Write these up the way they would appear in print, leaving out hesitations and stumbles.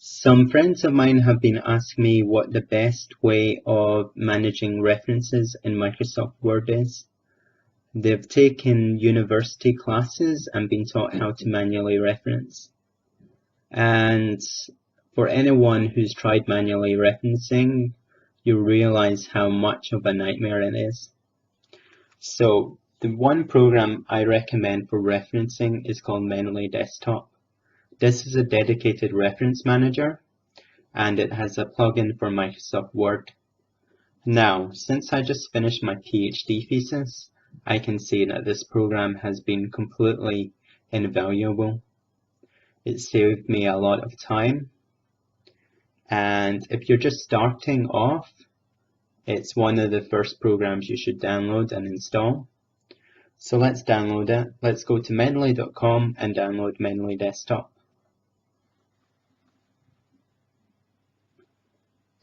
Some friends of mine have been asking me what the best way of managing references in Microsoft Word is. They've taken university classes and been taught how to manually reference. And for anyone who's tried manually referencing, you realize how much of a nightmare it is. So the one program I recommend for referencing is called Mendeley Desktop. This is a dedicated reference manager, and it has a plugin for Microsoft Word. Now, since I just finished my PhD thesis, I can see that this program has been completely invaluable. It saved me a lot of time, and if you're just starting off, it's one of the first programs you should download and install. So let's download it. Let's go to mendeley.com and download Mendeley Desktop.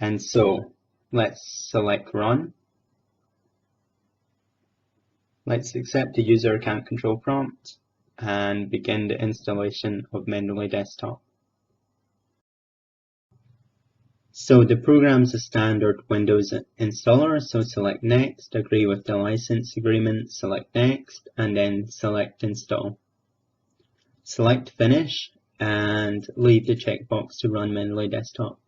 And so let's select Run. Let's accept the user account control prompt and begin the installation of Mendeley Desktop. So the program's a standard Windows installer, so select Next, agree with the license agreement, select Next, and then select Install. Select Finish and leave the checkbox to run Mendeley Desktop.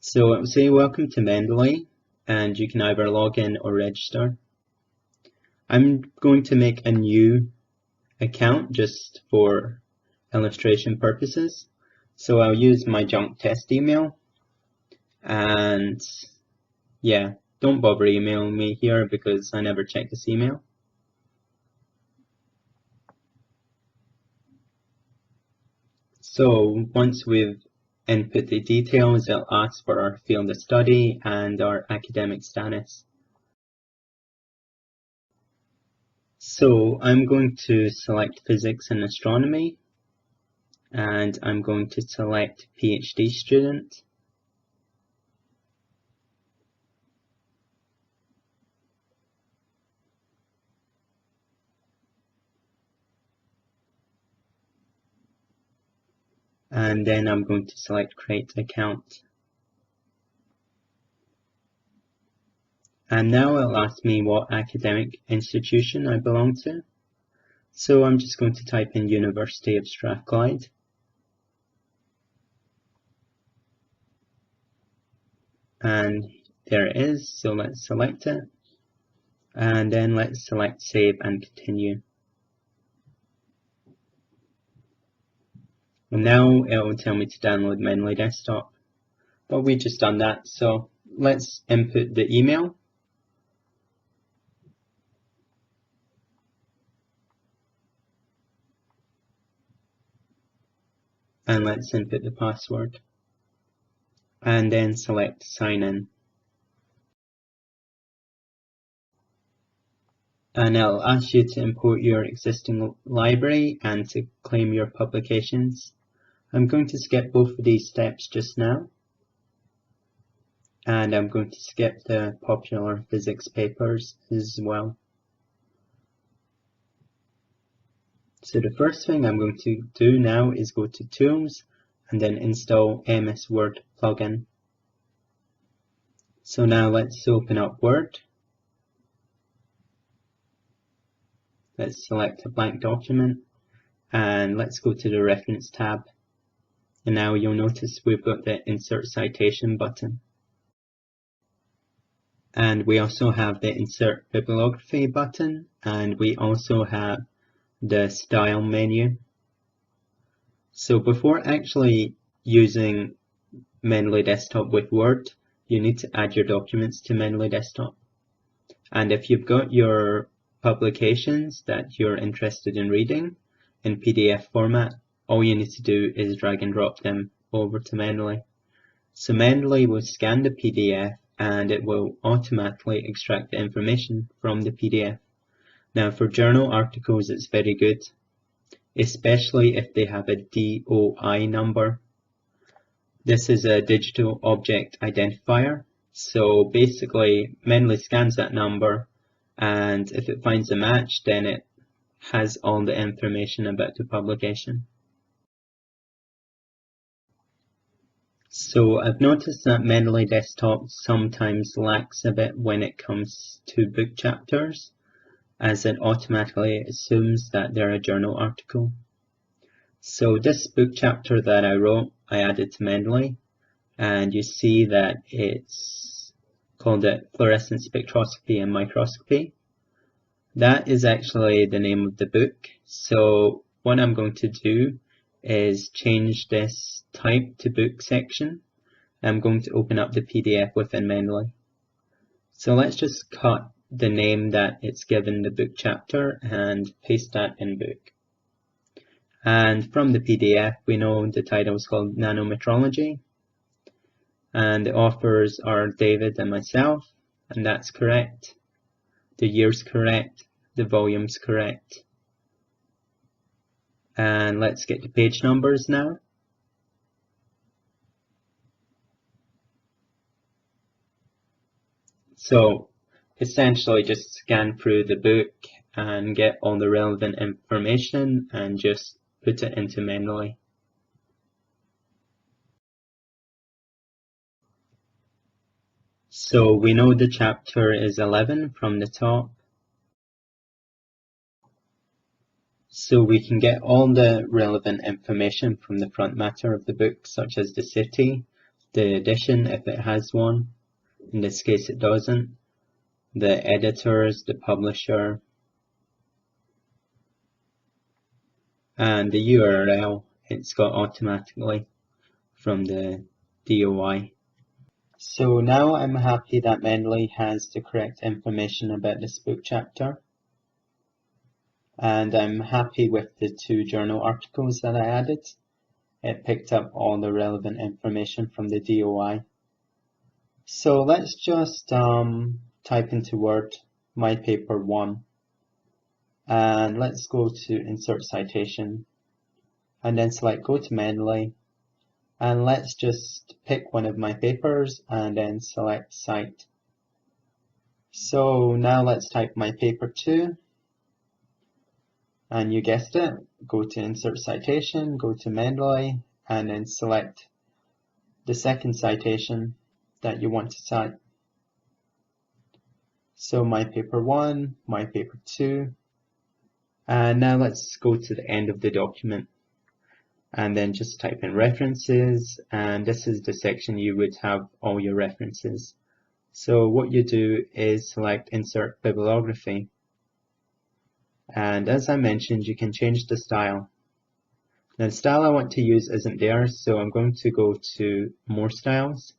So it will say welcome to Mendeley, and you can either log in or register. I'm going to make a new account just for illustration purposes. So I'll use my junk test email, and yeah, don't bother emailing me here because I never check this email. So once we've input the details, it'll ask for our field of study and our academic status. So I'm going to select physics and astronomy, and I'm going to select PhD student. And then I'm going to select create account. And now it'll ask me what academic institution I belong to. So I'm just going to type in University of Strathclyde. And there it is, so let's select it. And then let's select Save and Continue. And now it will tell me to download Mendeley Desktop. But we just done that, so let's input the email. And let's input the password. And then select Sign In. And it'll ask you to import your existing library and to claim your publications. I'm going to skip both of these steps just now. And I'm going to skip the popular physics papers as well. So the first thing I'm going to do now is go to Tools and then install MS Word plugin. So now let's open up Word. Let's select a blank document and let's go to the Reference tab. And now you'll notice we've got the Insert Citation button. And we also have the Insert Bibliography button, and we also have the Style menu. So before actually using Mendeley Desktop with Word, you need to add your documents to Mendeley Desktop. And if you've got your publications that you're interested in reading in PDF format, all you need to do is drag and drop them over to Mendeley. So Mendeley will scan the PDF and it will automatically extract the information from the PDF. Now for journal articles it's very good, especially if they have a DOI number. This is a digital object identifier. So basically Mendeley scans that number, and if it finds a match, then it has all the information about the publication. So I've noticed that Mendeley Desktop sometimes lacks a bit when it comes to book chapters, as it automatically assumes that they're a journal article. So this book chapter that I wrote, I added to Mendeley, and you see that it's called it Fluorescent Spectroscopy and Microscopy. That is actually the name of the book. So what I'm going to do is change this type to book section. I'm going to open up the PDF within Mendeley. So let's just cut the name that it's given the book chapter and paste that in book. And from the PDF, we know the title is called Nanometrology. And the authors are David and myself, and that's correct. The year's correct, the volume's correct. And let's get to page numbers now. So essentially just scan through the book and get all the relevant information and just put it into Mendeley. So we know the chapter is 11 from the top. So we can get all the relevant information from the front matter of the book, such as the city, the edition if it has one, in this case it doesn't, the editors, the publisher, and the URL it's got automatically from the DOI. So now I'm happy that Mendeley has the correct information about this book chapter. And I'm happy with the 2 journal articles that I added. It picked up all the relevant information from the DOI. So let's just type into Word my paper 1. And let's go to Insert Citation. And then select Go to Mendeley. And let's just pick one of my papers and then select Cite. So now let's type my paper 2. And you guessed it, go to Insert Citation, go to Mendeley, and then select the second citation that you want to cite. So my paper 1, my paper 2. And now let's go to the end of the document. And then just type in references, and this is the section you would have all your references. So what you do is select Insert Bibliography. And as I mentioned, you can change the style. Now the style I want to use isn't there, so I'm going to go to More Styles,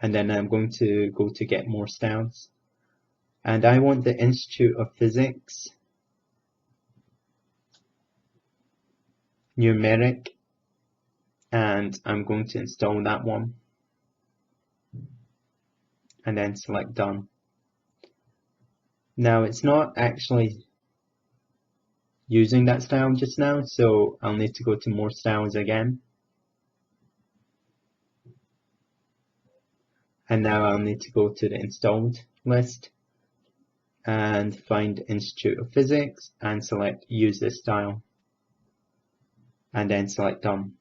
and then I'm going to go to Get More Styles. And I want the Institute of Physics, Numeric, and I'm going to install that one. And then select Done. Now it's not actually using that style just now, so I'll need to go to More Styles again. And now I'll need to go to the installed list and find Institute of Physics and select Use this style. And then select Done.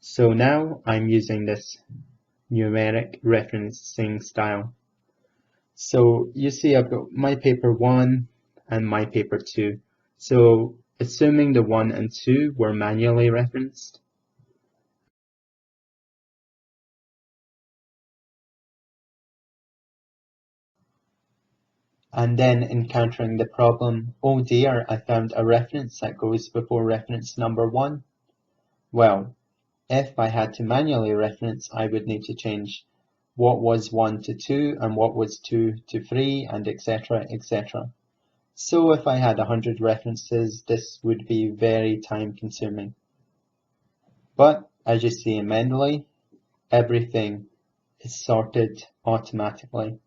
So now I'm using this numeric referencing style. So you see I've got my paper 1 and my paper 2. So assuming the 1 and 2 were manually referenced, and then encountering the problem, oh dear, I found a reference that goes before reference number 1. Well, if I had to manually reference, I would need to change what was 1 to 2 and what was 2 to 3 and etc, etc. So if I had 100 references, this would be very time consuming. But as you see in Mendeley, everything is sorted automatically.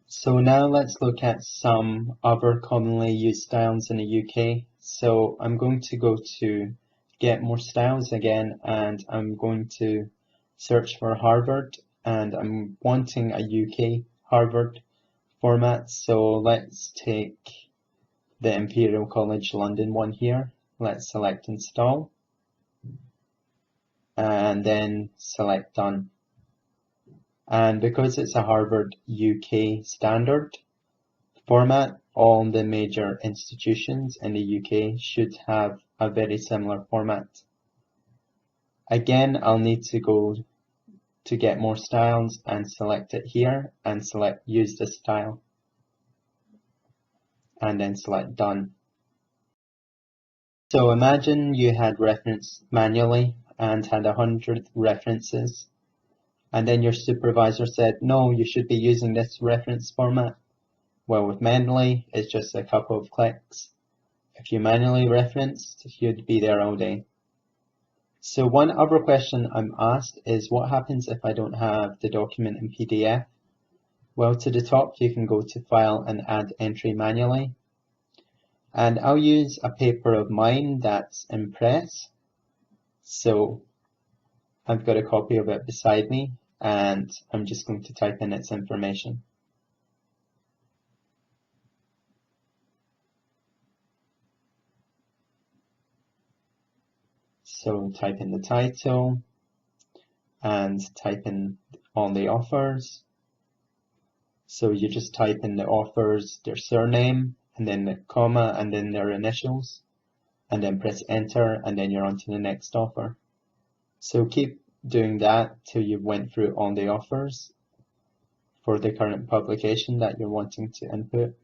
So now let's look at some other commonly used styles in the UK. So I'm going to go to Get More Styles again, and I'm going to search for Harvard, and I'm wanting a UK Harvard format. So let's take the Imperial College London one here. Let's select Install. and then select Done. And because it's a Harvard UK standard format, all the major institutions in the UK should have a very similar format. Again, I'll need to go to get more styles and select it here and select use this style and then select Done. So imagine you had referenced manually and had 100 references, and then your supervisor said, no, you should be using this reference format. Well, with Mendeley, it's just a couple of clicks. If you manually referenced, you'd be there all day. So one other question I'm asked is, what happens if I don't have the document in PDF? Well, to the top, you can go to File and Add Entry Manually. And I'll use a paper of mine that's in press. So I've got a copy of it beside me, and I'm just going to type in its information. So type in the title and type in all the authors. So you just type in the authors, their surname, and then the comma, and then their initials, and then press enter, and then you're on to the next author. So keep doing that till you went through all the authors for the current publication that you're wanting to input.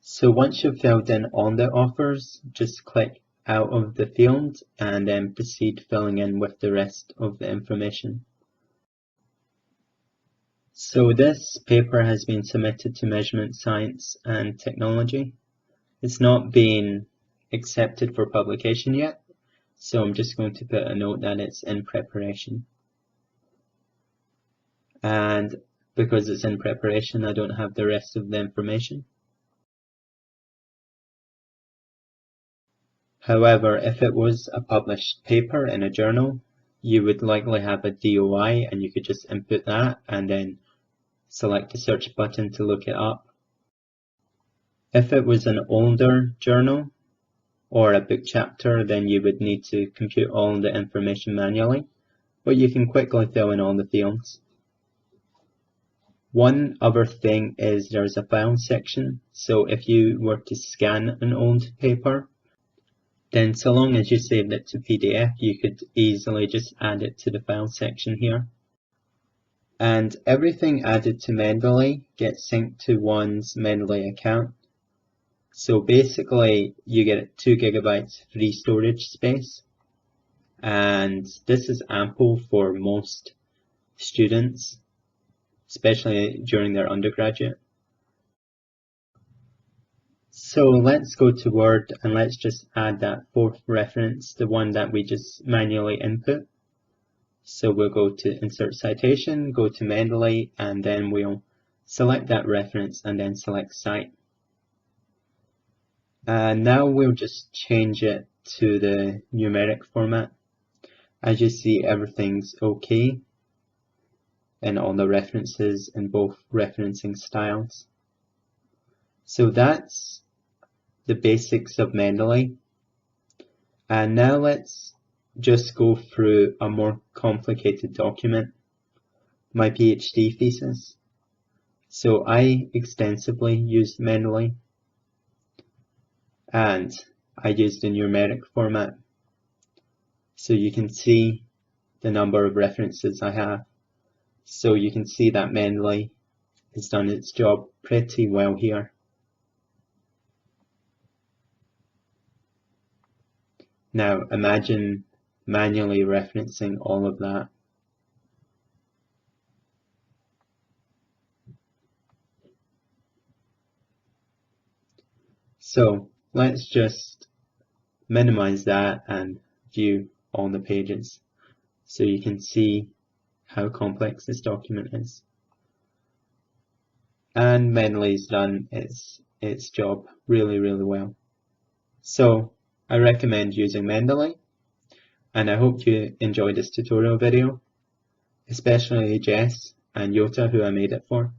So once you've filled in all the authors, just click out of the field and then proceed filling in with the rest of the information. So this paper has been submitted to Measurement Science and Technology. It's not been accepted for publication yet, so I'm just going to put a note that it's in preparation. And because it's in preparation, I don't have the rest of the information. However, if it was a published paper in a journal, you would likely have a DOI, and you could just input that and then select the search button to look it up. If it was an older journal or a book chapter, then you would need to compute all the information manually, but you can quickly fill in all the fields. One other thing is there's a file section, so if you were to scan an old paper, then so long as you saved it to PDF, you could easily just add it to the file section here. And everything added to Mendeley gets synced to one's Mendeley account. So basically you get 2 gigabytes free storage space, and this is ample for most students, especially during their undergraduate. So let's go to Word and let's just add that 4th reference, the one that we just manually input. So we'll go to Insert Citation, go to Mendeley, and then we'll select that reference and then select Cite. And now we'll just change it to the numeric format. As you see, everything's okay in all the references in both referencing styles. So that's the basics of Mendeley. And now let's just go through a more complicated document, my PhD thesis. So I extensively used Mendeley, and I used the numeric format. So you can see the number of references I have. So you can see that Mendeley has done its job pretty well here. Now imagine manually referencing all of that. So let's just minimize that and view all the pages so you can see how complex this document is. And Mendeley's done its its job really, really well. So I recommend using Mendeley, and I hope you enjoyed this tutorial video, especially Jess and Yota, who I made it for.